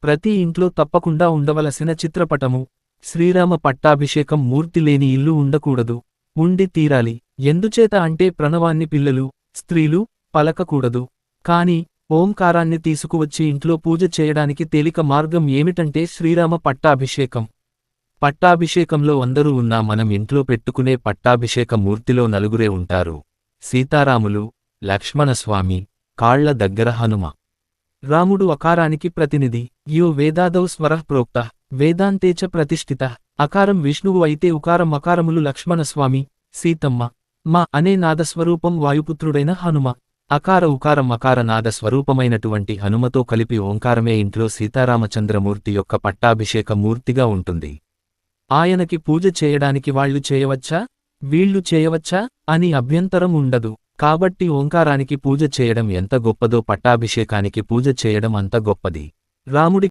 ప్రతి ఇంట్లో తప్పకుండా ఉండవలసిన చిత్రపటము. శ్రీరామ పట్టాభిషేకం మూర్తి లేని ఇల్లు ఉండకూడదు. ఉండి తీరాలి. ఎందుచేత అంటే ప్రణవాన్ని పిల్లలు, స్త్రీలు పలకకూడదు. కాని ఓంకారాన్ని తీసుకువచ్చి ఇంట్లో పూజ చేయడానికి తేలిక మార్గం ఏమిటంటే శ్రీరామ పట్టాభిషేకం. పట్టాభిషేకంలో అందరూ ఉన్నా మనం ఇంట్లో పెట్టుకునే పట్టాభిషేక మూర్తిలో నలుగురే ఉంటారు. సీతారాములు, లక్ష్మణస్వామి, కాళ్ల దగ్గర హనుమ. రాముడు అకారానికి ప్రతినిధి. యో వేదాదౌ స్వరః ప్రోక్త వేదాంతేచ ప్రతిష్ఠిత. అకారం విష్ణువు అయితే ఉకారం అకారములు లక్ష్మణస్వామి, సీతమ్మ. మా అనే నాదస్వరూపం వాయుపుత్రుడైన హనుమ. అకార ఉకారం అకార నాద స్వరూపమైనటువంటి హనుమతో కలిపి ఓంకారమే ఇంట్లో సీతారామచంద్రమూర్తి యొక్క పట్టాభిషేక మూర్తిగా ఉంటుంది. ఆయనకి పూజ చేయడానికి వాళ్ళు చేయవచ్చా, వీళ్ళు చేయవచ్చా అని అభ్యంతరం ఉండదు. కాబట్టి ఓంకారానికి పూజ చేయడం ఎంత గొప్పదో పట్టాభిషేకానికి పూజ చేయడం అంత గొప్పది. రాముడి